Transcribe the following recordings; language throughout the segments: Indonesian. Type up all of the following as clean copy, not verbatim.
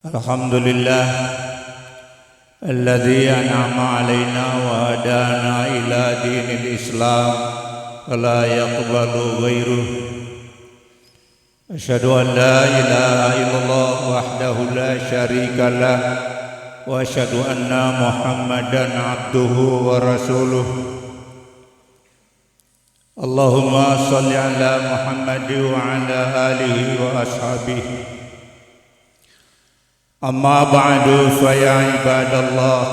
Alhamdulillah alladzi an'ama alaina wa hadana ila dinil Islam wa la yaqbalu ghairuh. Asyhadu an la ilaha illallah wahdahu la syarika lah wa asyhadu anna Muhammadan abduhu wa rasuluh. Allahumma shalli ala Muhammad wa ala alihi wa ashabihi. Amma ba'du fa ya ibadallah,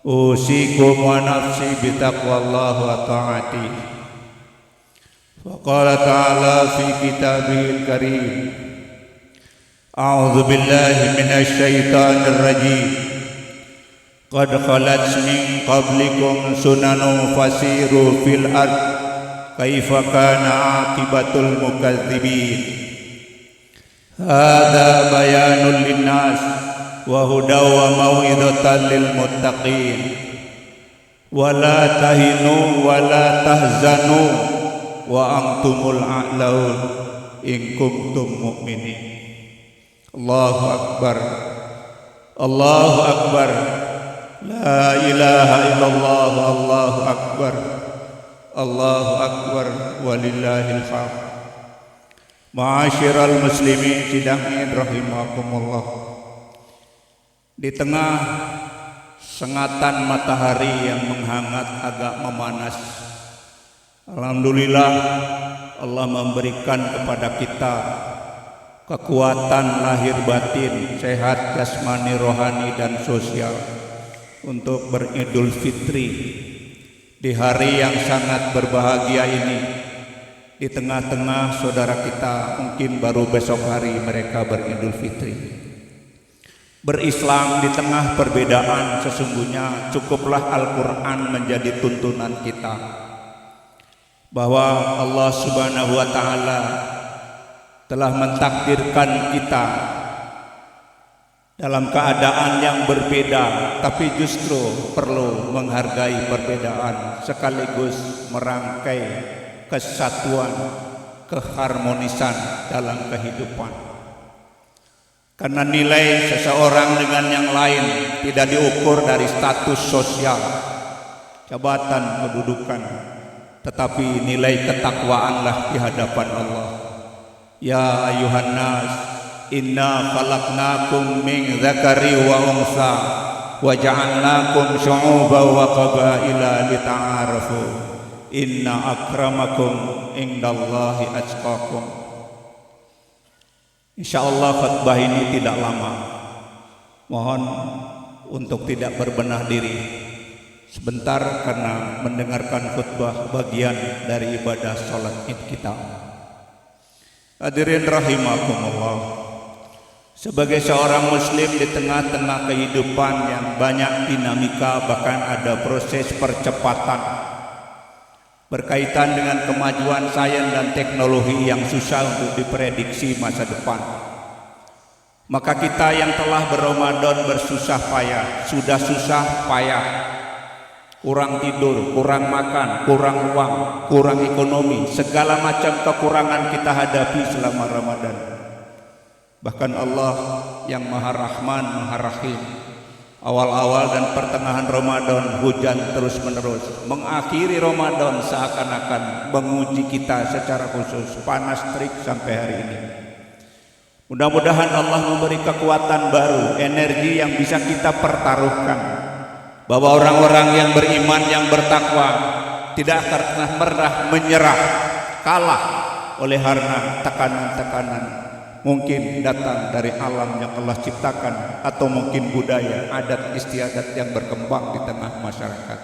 usikum wa nafsi bitaqwallah wa ta'ati. Wa qala ta'ala fi kitabihil karim, a'udzu billahi minasy syaithanir rajim. Qad khalat min qablikum sunanun fasiru fil ard kaifa kana aqibatul mukadzibin. Hada bayanul linnas wa hudaw wa mau'izatan lil muttaqin. Wa la tahinu wa la tahzanu wa antumul a'laun in kuntum mu'minin. Allahu akbar, Allahu akbar, la ilaha illallah, Allahu akbar, Allahu akbar, walillahil hamd. Ma'asyiral muslimin sidangin rahimakumullah. Di tengah sengatan matahari yang menghangat agak memanas, alhamdulillah Allah memberikan kepada kita kekuatan lahir batin, sehat jasmani, rohani dan sosial untuk beridul fitri di hari yang sangat berbahagia ini. Di tengah-tengah saudara kita mungkin baru besok hari mereka beridul fitri. Berislam di tengah perbedaan, sesungguhnya cukuplah Al-Quran menjadi tuntunan kita, bahwa Allah Subhanahu wa ta'ala telah mentakdirkan kita dalam keadaan yang berbeda, tapi justru perlu menghargai perbedaan sekaligus merangkai kesatuan, keharmonisan dalam kehidupan. Karena nilai seseorang dengan yang lain tidak diukur dari status sosial, jabatan, kedudukan, tetapi nilai ketakwaanlah di hadapan Allah. Ya ayuhan nas, inna khalaqnakum min dzakari wa unsa wa ja'alnakum syu'uban wa qabaila lita'arafu. Inna akramakum indallahi atqakum. Insyaallah khutbah ini tidak lama. Mohon untuk tidak berbenah diri sebentar karena mendengarkan khutbah bagian dari ibadah salat Id kita. Hadirin rahimakumullah. Sebagai seorang muslim di tengah-tengah kehidupan yang banyak dinamika, bahkan ada proses percepatan berkaitan dengan kemajuan sains dan teknologi yang susah untuk diprediksi masa depan, maka kita yang telah berRamadan bersusah payah, sudah susah payah, kurang tidur, kurang makan, kurang uang, kurang ekonomi, segala macam kekurangan kita hadapi selama Ramadan. Bahkan Allah yang Maha Rahman, Maha Rahim, awal-awal dan pertengahan Ramadan hujan terus-menerus, mengakhiri Ramadan seakan-akan menguji kita secara khusus, panas terik sampai hari ini. Mudah-mudahan Allah memberi kekuatan baru, energi yang bisa kita pertaruhkan, bahwa orang-orang yang beriman, yang bertakwa tidak akan pernah menyerah, kalah oleh karena tekanan-tekanan mungkin datang dari alam yang Allah ciptakan, atau mungkin budaya, adat istiadat yang berkembang di tengah masyarakat.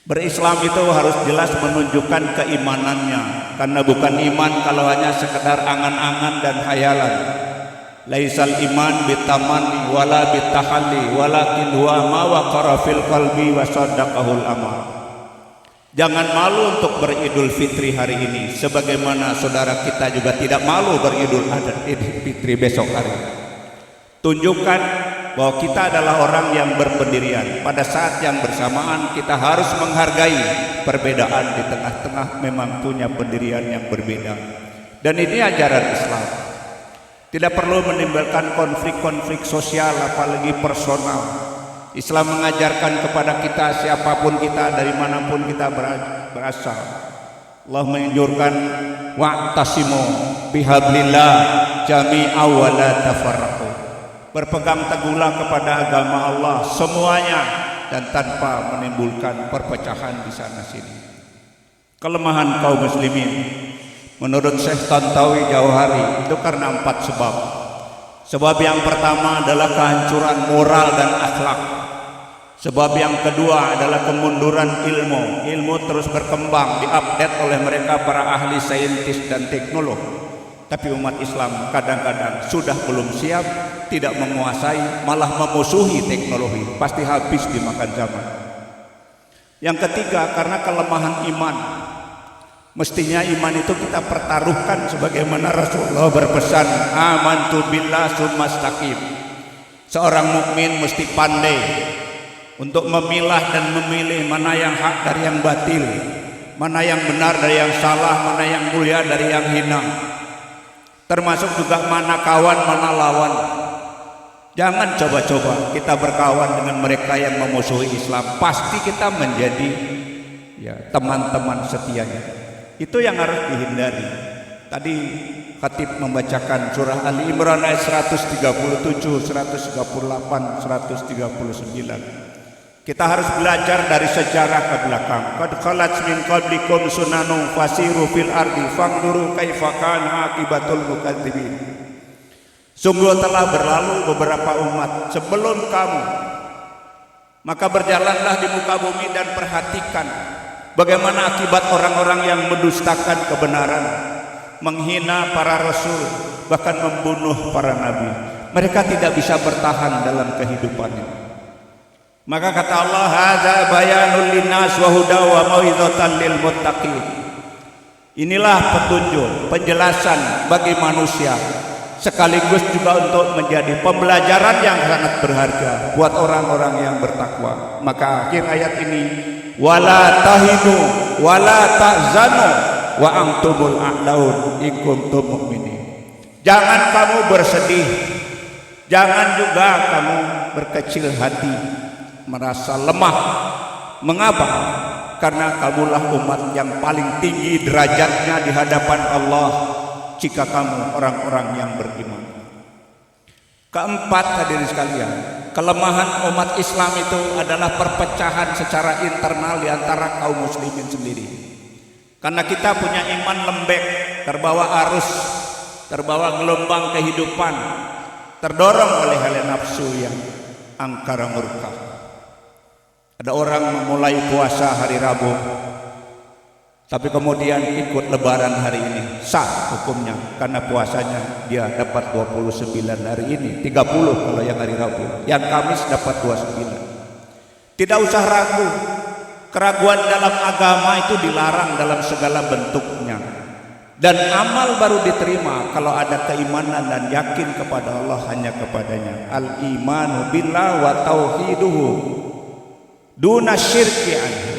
Berislam itu harus jelas menunjukkan keimanannya, karena bukan iman kalau hanya sekedar angan-angan dan khayalan. Laisal iman bitamanni wala bitahalli walakin huwa ma waqara fil qalbi wa saddaqahul amal. Jangan malu untuk beridul fitri hari ini, sebagaimana saudara kita juga tidak malu beridul fitri besok hari. Tunjukkan bahwa kita adalah orang yang berpendirian. Pada saat yang bersamaan kita harus menghargai perbedaan, di tengah-tengah memang punya pendirian yang berbeda. Dan ini ajaran Islam. Tidak perlu menimbulkan konflik-konflik sosial apalagi personal. Islam mengajarkan kepada kita siapapun kita, dari manapun kita berasal. Allah menganjurkan wa'tasimu bihablillah jami'a wa la tafarraqu. Berpegang teguhlah kepada agama Allah semuanya dan tanpa menimbulkan perpecahan di sana sini. Kelemahan kaum muslimin menurut Syekh Tantawi Jauhari itu karena 4 sebab. Sebab yang pertama adalah kehancuran moral dan akhlak. Sebab yang kedua adalah kemunduran ilmu. Ilmu terus berkembang, diupdate oleh mereka para ahli saintis dan teknolog. Tapi umat Islam kadang-kadang sudah belum siap, tidak menguasai, malah memusuhi teknologi. Pasti habis dimakan zaman. Yang ketiga karena kelemahan iman. Mestinya iman itu kita pertaruhkan sebagaimana Rasulullah berpesan, amantu billah tsumma istaqim. Seorang mukmin mesti pandai untuk memilah dan memilih mana yang hak dari yang batil, mana yang benar dari yang salah, mana yang mulia dari yang hina. Termasuk juga mana kawan, mana lawan. Jangan coba-coba kita berkawan dengan mereka yang memusuhi Islam. Pasti kita menjadi teman-teman setianya. Itu yang harus dihindari. Tadi khatib membacakan surah Ali Imran ayat 137, 138, 139. Kita harus belajar dari sejarah ke belakang. Qad khalat min qablikum sunanu fasiru fil ardi fanzuru kaifa kana akibatul mukadzibin. Sungguh telah berlalu beberapa umat sebelum kamu. Maka berjalanlah di muka bumi dan perhatikan bagaimana akibat orang-orang yang mendustakan kebenaran, menghina para rasul, bahkan membunuh para nabi. Mereka tidak bisa bertahan dalam kehidupannya. Maka kata Allah, hadza bayanul linnas wa huda wa mau'izatan lil muttaqin. Inilah petunjuk, penjelasan bagi manusia, sekaligus juga untuk menjadi pembelajaran yang sangat berharga buat orang-orang yang bertakwa. Maka akhir ayat ini, wala tahinu wala tahzanu wa antumul a'laun in kuntum mu'minin. Jangan kamu bersedih, jangan juga kamu berkecil hati, merasa lemah. Mengapa? Karena kamulah umat yang paling tinggi derajatnya di hadapan Allah jika kamu orang-orang yang beriman. Keempat, hadirin sekalian, kelemahan umat Islam itu adalah perpecahan secara internal di antara kaum muslimin sendiri. Karena kita punya iman lembek, terbawa arus, terbawa gelombang kehidupan, terdorong oleh hawa nafsu yang angkara murka. Ada orang memulai puasa hari Rabu, tapi kemudian ikut lebaran hari ini, sah hukumnya karena puasanya dia dapat 29 hari ini, 30 kalau yang hari Rabu, yang Kamis dapat 29. Tidak usah ragu, keraguan dalam agama itu dilarang dalam segala bentuknya. Dan amal baru diterima kalau ada keimanan dan yakin kepada Allah hanya kepadanya. Al-imanu billah wa tauhiduhu duna syirki anhu.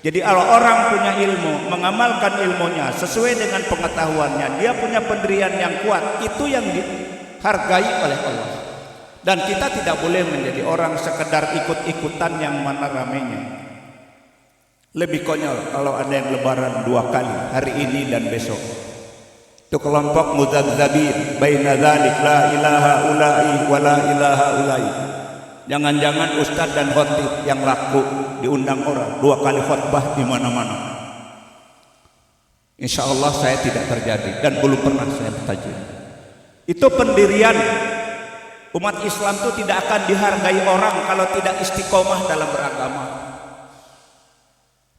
Jadi kalau orang punya ilmu, mengamalkan ilmunya sesuai dengan pengetahuannya, dia punya pendirian yang kuat, itu yang dihargai oleh Allah. Dan kita tidak boleh menjadi orang sekedar ikut-ikutan yang mana ramenya. Lebih konyol kalau ada yang lebaran 2 kali, hari ini dan besok. Itu kelompok mudzabzabin baina dzalik, la ilaha ulai wa la ilaha ulai. Jangan-jangan ustadz dan khatib yang laku diundang orang 2 kali khutbah di mana-mana. Insya Allah saya tidak terjadi dan belum pernah saya bertajir. Itu pendirian umat Islam itu tidak akan dihargai orang kalau tidak istiqomah dalam beragama.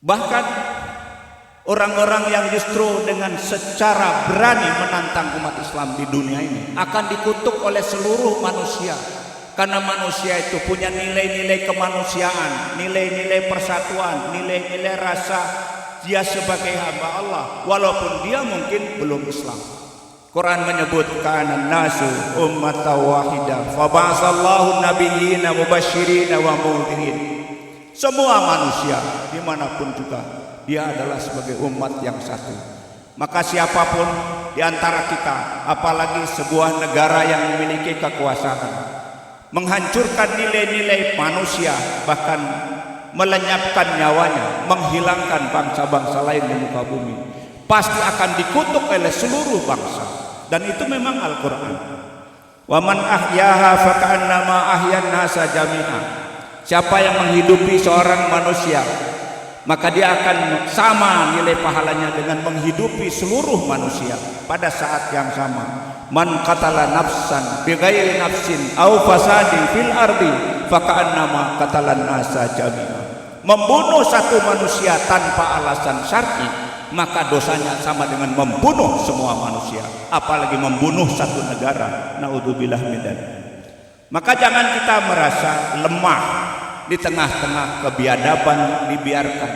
Bahkan orang-orang yang justru dengan secara berani menantang umat Islam di dunia ini akan dikutuk oleh seluruh manusia. Karena manusia itu punya nilai-nilai kemanusiaan, nilai-nilai persatuan, nilai-nilai rasa dia sebagai hamba Allah, walaupun dia mungkin belum Islam. Quran menyebutkan nasu ummatan wahidah fa ba'atsallahu nabiyyina mubasysyirina wa mundhirin. Semua manusia dimanapun juga dia adalah sebagai umat yang satu. Maka siapapun di antara kita, apalagi sebuah negara yang memiliki kekuasaan, menghancurkan nilai-nilai manusia, bahkan melenyapkan nyawanya, menghilangkan bangsa-bangsa lain di muka bumi, pasti akan dikutuk oleh seluruh bangsa. Dan itu memang Al-Quran. Wa man ahyaha faka'annama ahyan nasa jami'a. Siapa yang menghidupi seorang manusia, maka dia akan sama nilai pahalanya dengan menghidupi seluruh manusia pada saat yang sama. Man qatala nafsan bighairi nafsin aw fasadin fil ardi faka'annama qatalan nasa jami'a. Membunuh satu manusia tanpa alasan syar'i, maka dosanya sama dengan membunuh semua manusia, apalagi membunuh satu negara. Naudzubillah min dzalik. Maka jangan kita merasa lemah di tengah-tengah kebiadaban dibiarkan.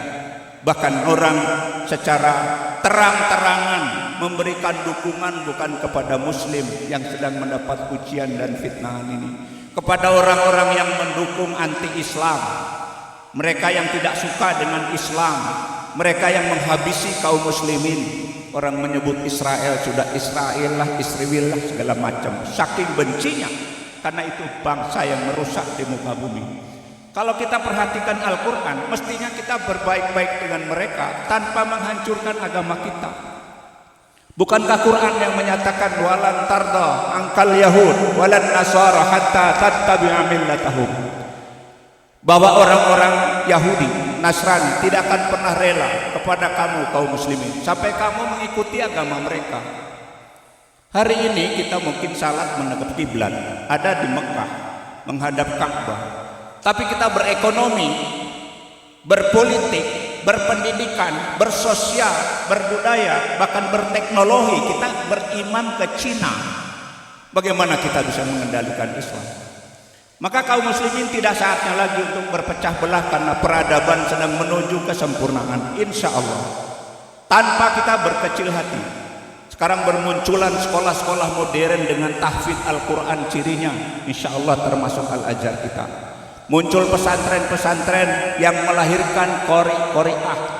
Bahkan orang secara terang-terangan memberikan dukungan bukan kepada muslim yang sedang mendapat ujian dan fitnahan ini, kepada orang-orang yang mendukung anti-Islam, mereka yang tidak suka dengan Islam, mereka yang menghabisi kaum muslimin. Orang menyebut Israel sudah Israel lah, Israel lah, segala macam, saking bencinya, karena itu bangsa yang merusak di muka bumi. Kalau kita perhatikan Al-Quran, mestinya kita berbaik-baik dengan mereka tanpa menghancurkan agama kita. Bukankah Quran yang menyatakan walan tarda angkal yahud walan nasara hatta tattabi'a millatahum, bahwa orang-orang Yahudi, Nasrani tidak akan pernah rela kepada kamu kaum muslimin sampai kamu mengikuti agama mereka. Hari ini kita mungkin salat menghadap kiblat, ada di Mekah menghadap Ka'bah, tapi kita berekonomi, berpolitik, berpendidikan, bersosial, berbudaya, bahkan berteknologi, kita beriman ke Cina. Bagaimana kita bisa mengendalikan Islam? Maka kaum muslimin tidak saatnya lagi untuk berpecah belah karena peradaban sedang menuju kesempurnaan, insya Allah, tanpa kita berkecil hati. Sekarang bermunculan sekolah-sekolah modern dengan tahfidz Al-Quran, cirinya insya Allah termasuk Al-Azhar kita. Muncul pesantren-pesantren yang melahirkan qori-qoriah,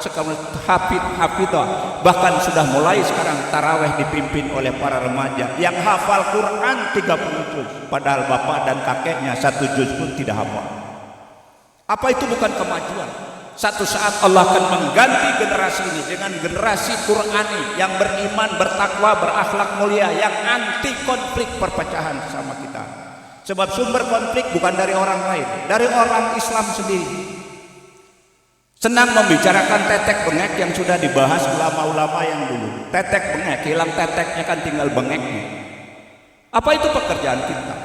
hafidh-hafidhah, bahkan sudah mulai sekarang taraweh dipimpin oleh para remaja yang hafal Quran 30 juz, padahal bapak dan kakeknya 1 juz pun tidak hafal. Apa itu bukan kemajuan? Satu saat Allah akan mengganti generasi ini dengan generasi Qurani yang beriman, bertakwa, berakhlak mulia, yang anti konflik perpecahan sama kita. Sebab sumber konflik bukan dari orang lain, dari orang Islam sendiri. Senang membicarakan tetek bengek yang sudah dibahas ulama-ulama yang dulu. Tetek bengek, hilang teteknya kan tinggal bengeknya. Apa itu pekerjaan kita?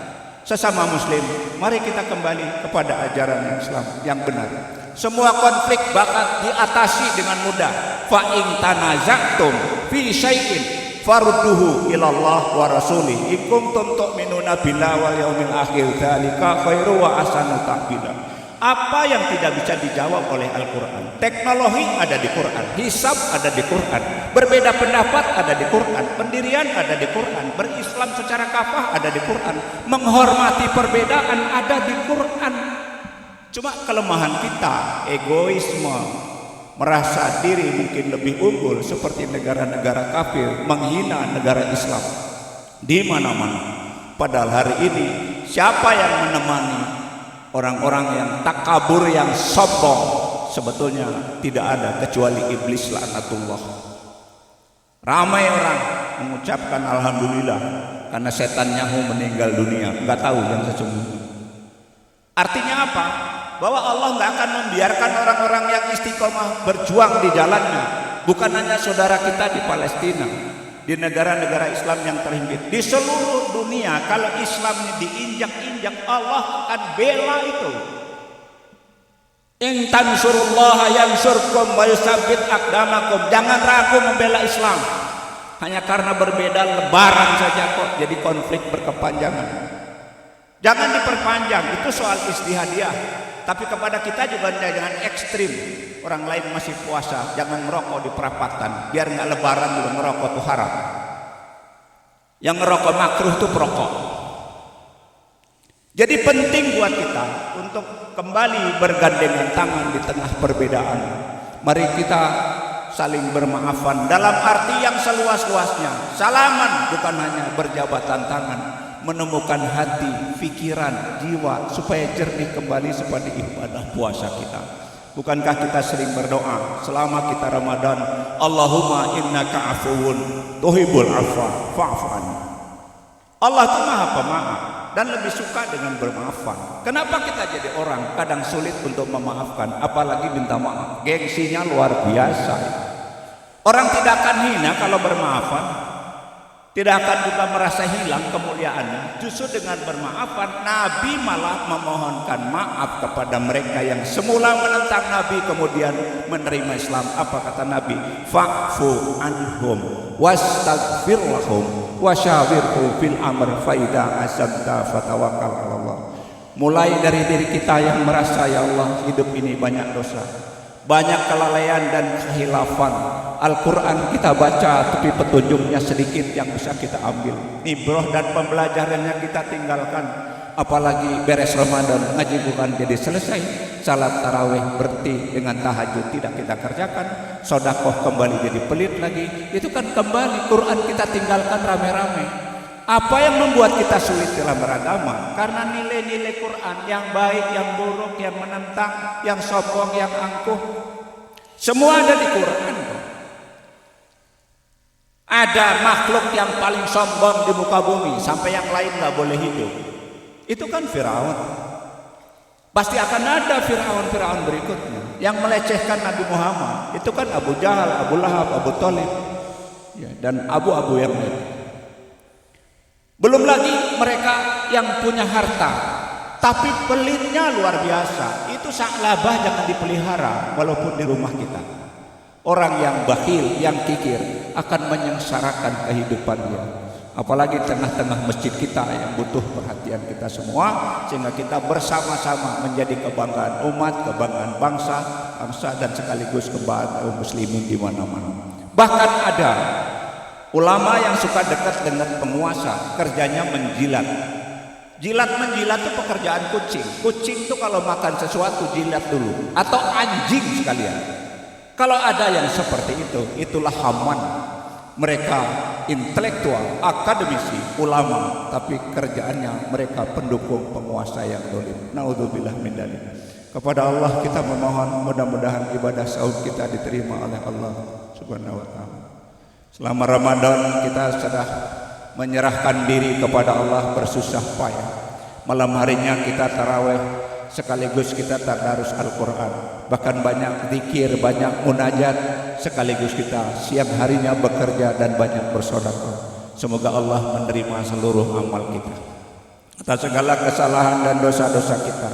Sesama muslim, mari kita kembali kepada ajaran Islam yang benar. Semua konflik bakal diatasi dengan mudah. Fa in tanaza'tum fi syai'in farudduhu ilallah wa rasulih in kuntum tu'minuna billahi wal yaumil akhir dzalika khairu wa ahsanu ta'wila. Apa yang tidak bisa dijawab oleh Al-Quran? Teknologi ada di Quran, hisab ada di Quran, berbeda pendapat ada di Quran, pendirian ada di Quran, berislam secara kafah ada di Quran, menghormati perbedaan ada di Quran. Cuma kelemahan kita, egoisme, merasa diri mungkin lebih unggul seperti negara-negara kafir, menghina negara Islam di mana-mana. Padahal hari ini siapa yang menemani orang-orang yang takabur, yang sombong? Sebetulnya tidak ada kecuali iblis laknatullah. Ramai orang mengucapkan alhamdulillah karena setan Nyahu meninggal dunia, nggak tahu yang sesungguhnya. Artinya apa? Bahwa Allah nggak akan membiarkan orang-orang yang istiqomah berjuang di jalannya. Bukan hanya saudara kita di Palestina, di negara-negara Islam yang terhimpit, di seluruh dunia. Kalau Islam ini diinjak-injak, Allah akan bela itu. In tansurullaha yansurkum wa yusabbit aqdamakum. Jangan ragu membela Islam. Hanya karena berbeda lebaran saja kok jadi konflik berkepanjangan. Jangan diperpanjang, itu soal istihadiah. Tapi kepada kita juga jangan ekstrim. Orang lain masih puasa, jangan merokok di perapatan. Biar nggak lebaran juga merokok itu haram. Yang ngerokok makruh itu perokok. Jadi penting buat kita untuk kembali bergandengan tangan di tengah perbedaan. Mari kita saling bermaafan dalam arti yang seluas-luasnya. Salaman bukan hanya berjabatan tangan, menemukan hati, pikiran, jiwa supaya jernih kembali seperti ibadah puasa kita. Bukankah kita sering berdoa selama kita Ramadan, Allahumma innaka afuwun tuhibbul afwa fa'fu anni. Allah itu Maha Pemaaf dan lebih suka dengan bermaafan. Kenapa kita jadi orang kadang sulit untuk memaafkan, apalagi minta maaf? Gengsinya luar biasa. Orang tidak akan hina kalau bermaafan, tidak akan juga merasa hilang kemuliaannya. Justru dengan bermaafan, Nabi malah memohonkan maaf kepada mereka yang semula menentang Nabi kemudian menerima Islam. Apa kata Nabi? Fa'fu anhum wastaghfir lahum wasyawirhum fil amr fa idza azamta fatawakkal 'ala Allah. Mulai dari diri kita yang merasa, ya Allah, hidup ini banyak dosa, banyak kelalaian dan kehilafan. Al-Quran kita baca tapi petunjuknya sedikit yang bisa kita ambil. Ibrah dan pembelajarannya kita tinggalkan. Apalagi beres Ramadan, ngaji bukan jadi selesai, salat tarawih berhenti, dengan tahajud tidak kita kerjakan, sodakoh kembali jadi pelit lagi. Itu kan kembali Quran kita tinggalkan rame-rame. Apa yang membuat kita sulit dalam beragama? Karena nilai-nilai Quran yang baik, yang buruk, yang menentang, yang sombong, yang angkuh, semua ada di Quran. Ada makhluk yang paling sombong di muka bumi sampai yang lain nggak boleh hidup. Itu kan Firaun. Pasti akan ada Firaun berikutnya yang melecehkan Nabi Muhammad. Itu kan Abu Jahal, Abu Lahab, Abu Thalib, ya, dan abu-abu yang lain. Belum lagi mereka yang punya harta tapi pelitnya luar biasa. Itu saklabah jangan dipelihara walaupun di rumah kita. Orang yang bakhil, yang kikir akan menyengsarakan kehidupannya. Apalagi tengah-tengah masjid kita yang butuh perhatian kita semua, sehingga kita bersama-sama menjadi kebanggaan umat, kebanggaan bangsa dan sekaligus kebanggaan kaum muslimin di mana-mana. Bahkan ada ulama yang suka dekat dengan penguasa, kerjanya menjilat. Jilat-menjilat itu pekerjaan kucing. Kucing itu kalau makan sesuatu jilat dulu, atau anjing sekalian. Kalau ada yang seperti itu, itulah Haman. Mereka intelektual, akademisi, ulama, tapi kerjaannya mereka pendukung penguasa yang zalim. Naudzubillah min dzalik. Kepada Allah kita memohon, mudah-mudahan ibadah saum kita diterima oleh Allah Subhanahu wa taala. Selama Ramadan kita sudah menyerahkan diri kepada Allah, bersusah payah. Malam harinya kita tarawih, sekaligus kita tadarus Al-Quran. Bahkan banyak zikir, banyak munajat, sekaligus kita siang harinya bekerja dan banyak bersedekah. Semoga Allah menerima seluruh amal kita atas segala kesalahan dan dosa-dosa kita.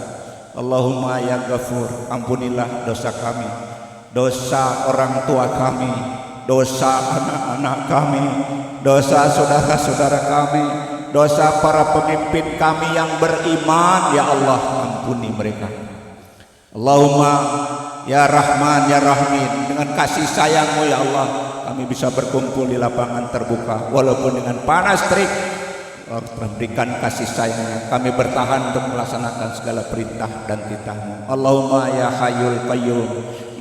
Allahumma ya Ghafur, ampunilah dosa kami, dosa orang tua kami, dosa anak-anak kami, dosa saudara-saudara kami, dosa para pemimpin kami yang beriman. Ya Allah, ampuni mereka. Allahumma ya Rahman ya Rahmin, dengan kasih sayang-Mu ya Allah kami bisa berkumpul di lapangan terbuka walaupun dengan panas terik. Berikan kasih sayang-Nya, kami bertahan untuk melaksanakan segala perintah dan titah-Mu. Allahumma ya Hayyul Qayyum,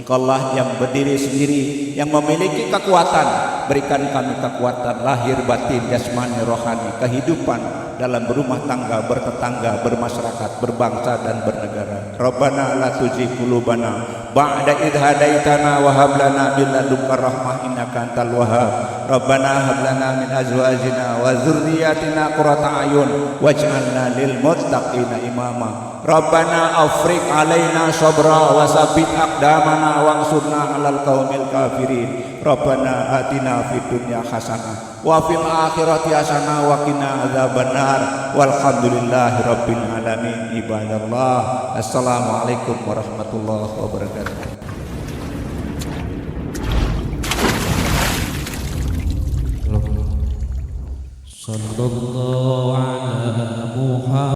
Engkaulah yang berdiri sendiri, yang memiliki kekuatan. Berikan kami kekuatan lahir batin, jasmani, rohani, kehidupan dalam berumah tangga, bertetangga, bermasyarakat, berbangsa dan bernegara. Rabbana la tuzigh qulubana ba'da idh hadaitana wa hab lana min ladunka rahmah innaka antal wahhab. Rabbana hab lana min azwajina wa dzurriyyatina qurrata a'yun waj'alna lil muttaqina imama. Rabbana afriq alaina sabra wa sabbit aqdamana wansurna 'alal qaumil kafirin. Rabbana atina fid dunya hasanah wa fil akhirati hasanah wa qina adzabannar. Walhamdulillahi rabbil alamin. Ibadallah, assalamualaikum warahmatullahi wabarakatuh. Sallallahu